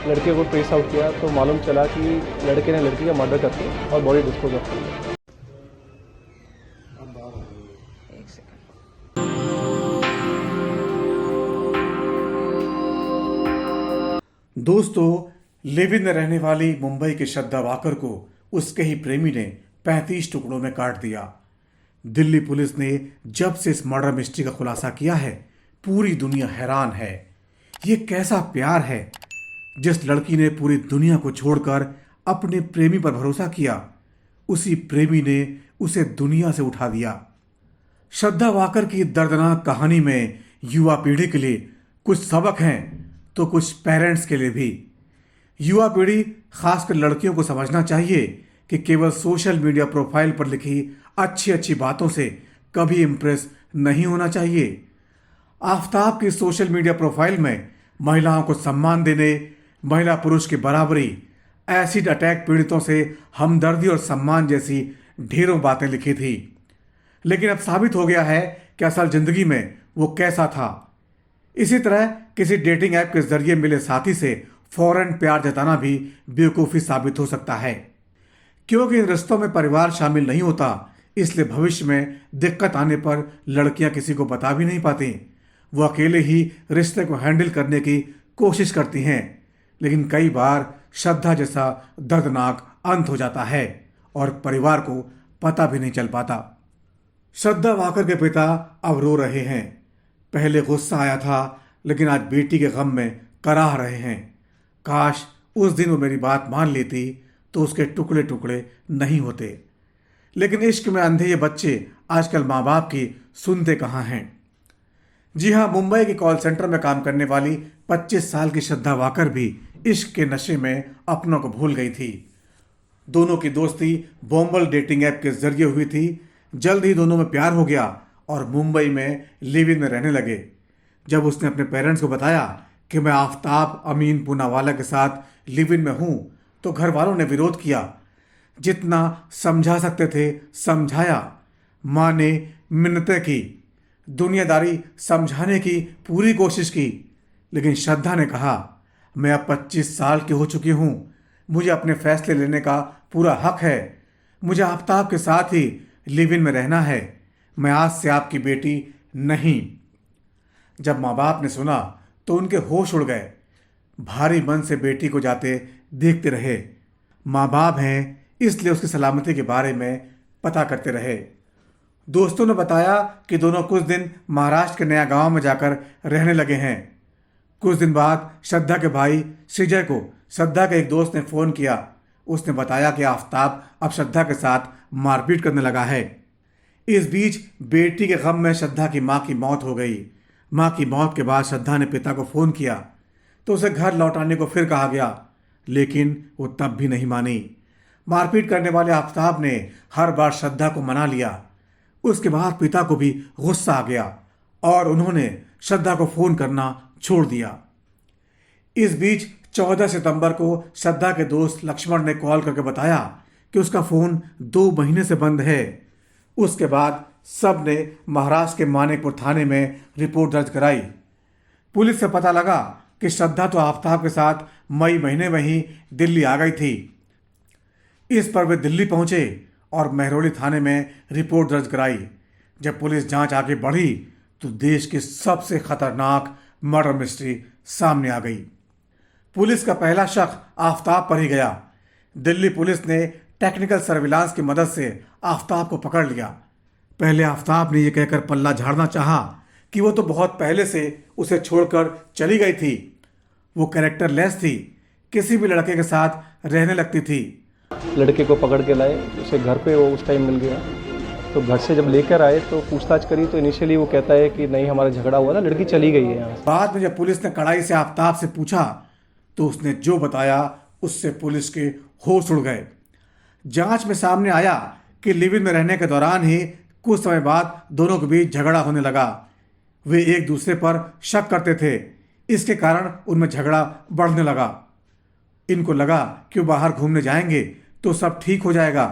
लड़के को trace out किया तो मालूम चला कि लड़के ने लड़की का मर्डर करके और बॉडी डिस्पोज ऑफ कर दी। एक सेकंड। दोस्तों, लिव इन में रहने वाली मुंबई की श्रद्धा वाकर को उसके ही प्रेमी ने 35 टुकड़ों में काट दिया। दिल्ली पुलिस ने जब से इस मर्डर मिस्ट्री का खुलासा किया है, पूरी दुनिया हैरान है। ये कैसा प्यार है जिस लड़की ने पूरी दुनिया को छोड़कर अपने प्रेमी पर भरोसा किया, उसी प्रेमी ने उसे दुनिया से उठा दिया। श्रद्धा वाकर की दर्दनाक कहानी में युवा पीढ़ी के लिए कुछ सबक हैं तो कुछ पेरेंट्स के लिए भी। युवा पीढ़ी खासकर लड़कियों को समझना चाहिए कि केवल सोशल मीडिया प्रोफाइल पर लिखी अच्छी अच्छी बातों से कभी इम्प्रेस नहीं होना चाहिए। आफताब की सोशल मीडिया प्रोफाइल में महिलाओं को सम्मान देने, महिला पुरुष की बराबरी, एसिड अटैक पीड़ितों से हमदर्दी और सम्मान जैसी ढेरों बातें लिखी थी। लेकिन अब साबित हो गया है कि असल जिंदगी में वो कैसा था। इसी तरह किसी डेटिंग ऐप के जरिए मिले साथी से फौरन प्यार जताना भी बेवकूफ़ी साबित हो सकता है, क्योंकि इन रिश्तों में परिवार शामिल नहीं होता। इसलिए भविष्य में दिक्कत आने पर लड़कियां किसी को बता भी नहीं पाती। वो अकेले ही रिश्ते को हैंडल करने की कोशिश करती हैं, लेकिन कई बार श्रद्धा जैसा दर्दनाक अंत हो जाता है और परिवार को पता भी नहीं चल पाता। श्रद्धा वाकर के पिता अब रो रहे हैं। पहले गुस्सा आया था, लेकिन आज बेटी के गम में कराह रहे हैं। काश उस दिन वो मेरी बात मान लेती तो उसके टुकड़े टुकड़े नहीं होते। लेकिन इश्क में अंधे ये बच्चे आजकल माँ बाप की सुनते कहाँ हैं। जी हाँ, मुंबई के कॉल सेंटर में काम करने वाली 25 साल की श्रद्धा वाकर भी इश्क के नशे में अपनों को भूल गई थी। दोनों की दोस्ती बॉम्बल डेटिंग ऐप के जरिए हुई थी। जल्द ही दोनों में प्यार हो गया और मुंबई में लिव इन में रहने लगे। जब उसने अपने पेरेंट्स को बताया कि मैं आफताब अमीन पूनावाला के साथ लिव इन में हूं, तो घर वालों ने विरोध किया। जितना समझा सकते थे समझाया। माँ ने मिन्नतें की, दुनियादारी समझाने की पूरी कोशिश की, लेकिन श्रद्धा ने कहा, मैं अब 25 साल की हो चुकी हूँ, मुझे अपने फैसले लेने का पूरा हक है। मुझे आफताब के साथ ही लिव इन में रहना है। मैं आज से आपकी बेटी नहीं। जब माँ बाप ने सुना तो उनके होश उड़ गए। भारी मन से बेटी को जाते देखते रहे। माँ बाप हैं इसलिए उसकी सलामती के बारे में पता करते रहे। दोस्तों ने बताया कि दोनों कुछ दिन महाराष्ट्र के नया गांव में जाकर रहने लगे हैं। कुछ दिन बाद श्रद्धा के भाई श्रीजय को श्रद्धा के एक दोस्त ने फ़ोन किया। उसने बताया कि आफताब अब श्रद्धा के साथ मारपीट करने लगा है। इस बीच बेटी के गम में श्रद्धा की माँ की मौत हो गई। माँ की मौत के बाद श्रद्धा ने पिता को फ़ोन किया तो उसे घर लौट आने को फिर कहा गया, लेकिन वो तब भी नहीं मानी। मारपीट करने वाले आफताब ने हर बार श्रद्धा को मना लिया। उसके बाद पिता को भी गुस्सा आ गया और उन्होंने श्रद्धा को फ़ोन करना छोड़ दिया। इस बीच 14 सितंबर को श्रद्धा के दोस्त लक्ष्मण ने कॉल करके बताया कि उसका फ़ोन 2 महीने से बंद है। उसके बाद सब ने महाराष्ट्र के मानेकपुर थाने में रिपोर्ट दर्ज कराई। पुलिस से पता लगा कि श्रद्धा तो आफताब के साथ मई महीने में ही दिल्ली आ गई थी। इस पर वे दिल्ली पहुंचे और महरौली थाने में रिपोर्ट दर्ज कराई। जब पुलिस जांच आगे बढ़ी तो देश की सबसे खतरनाक मर्डर मिस्ट्री सामने आ गई। पुलिस का पहला शक आफताब पर ही गया। दिल्ली पुलिस ने टेक्निकल सर्विलांस की मदद से आफताब को पकड़ लिया। पहले आफताब ने यह कहकर पल्ला झाड़ना चाहा कि वो तो बहुत पहले से उसे छोड़कर चली गई थी। वो कैरेक्टरलेस थी, किसी भी लड़के के साथ रहने लगती थी। लड़के को पकड़ के लाए, उसे घर पे वो उस टाइम मिल गया। तो घर से जब लेकर आए तो पूछताछ करी तो इनिशियली वो कहता है कि नहीं, हमारा झगड़ा हुआ था, लड़की चली गई है यहाँ से। बाद में जब पुलिस ने कड़ाई से आफताब से पूछा तो उसने जो बताया उससे पुलिस के होश उड़ गए। जांच में सामने आया कि लिव इन में रहने के दौरान ही कुछ समय बाद दोनों के बीच झगड़ा होने लगा। वे एक दूसरे पर शक करते थे, इसके कारण उनमें झगड़ा बढ़ने लगा। इनको लगा कि वो बाहर घूमने जाएंगे तो सब ठीक हो जाएगा।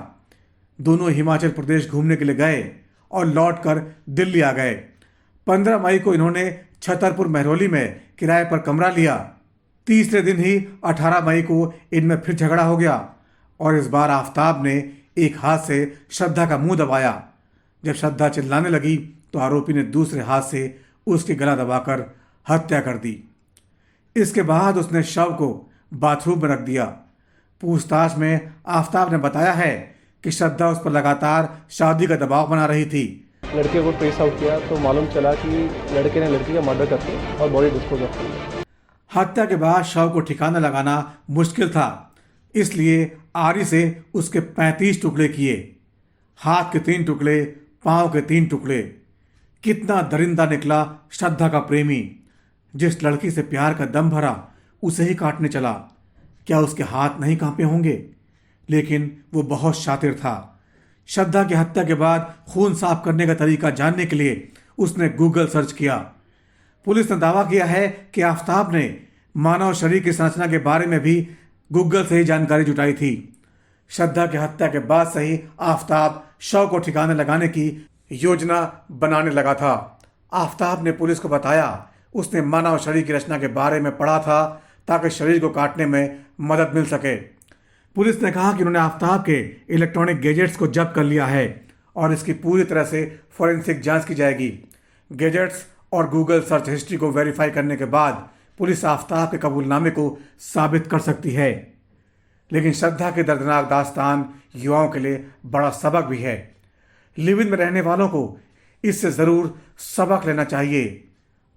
दोनों हिमाचल प्रदेश घूमने के लिए गए और लौटकर दिल्ली आ गए। 15 मई को इन्होंने छतरपुर महरौली में किराए पर कमरा लिया। तीसरे दिन ही 18 मई को इनमें फिर झगड़ा हो गया और इस बार आफताब ने एक हाथ से श्रद्धा का मुंह दबाया। जब श्रद्धा चिल्लाने लगी तो आरोपी ने दूसरे हाथ से उसके गला दबाकर हत्या कर दी। इसके बाद उसने शव को बाथरूम में रख दिया। पूछताछ में आफताब ने बताया है कि श्रद्धा उस पर लगातार शादी का दबाव बना रही थी। लड़के को ट्रेस आउट किया तो मालूम चला कि लड़के ने लड़की का मर्डर करके और बॉडी डिस्पोज ऑफ की। हत्या के बाद शव को ठिकाना लगाना मुश्किल था, इसलिए आरी से उसके 35 टुकड़े किए। हाथ के 3 टुकड़े, पांव के 3 टुकड़े। कितना दरिंदा निकला श्रद्धा का प्रेमी। जिस लड़की से प्यार का दम भरा उसे ही काटने चला। क्या उसके हाथ नहीं कांपे होंगे? लेकिन वो बहुत शातिर था। श्रद्धा की हत्या के बाद खून साफ करने का तरीका जानने के लिए उसने गूगल सर्च किया। पुलिस ने दावा किया है कि आफताब ने मानव शरीर की संरचना के बारे में भी गूगल से ही जानकारी जुटाई थी। श्रद्धा की हत्या के बाद से ही आफताब शव को ठिकाने लगाने की योजना बनाने लगा था। आफताब ने पुलिस को बताया उसने मानव शरीर की रचना के बारे में पढ़ा था ताकि शरीर को काटने में मदद मिल सके। पुलिस ने कहा कि उन्होंने आफताब के इलेक्ट्रॉनिक गैजेट्स को जब्त कर लिया है और इसकी पूरी तरह से फॉरेंसिक जांच की जाएगी। गैजेट्स और गूगल सर्च हिस्ट्री को वेरीफाई करने के बाद पुलिस आफताब के कबूलनामे को साबित कर सकती है। लेकिन श्रद्धा की दर्दनाक दास्तान युवाओं के लिए बड़ा सबक भी है। लिव इन में रहने वालों को इससे ज़रूर सबक लेना चाहिए।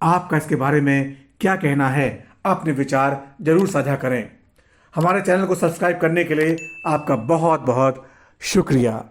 आपका इसके बारे में क्या कहना है? अपने विचार जरूर साझा करें। हमारे चैनल को सब्सक्राइब करने के लिए आपका बहुत बहुत शुक्रिया।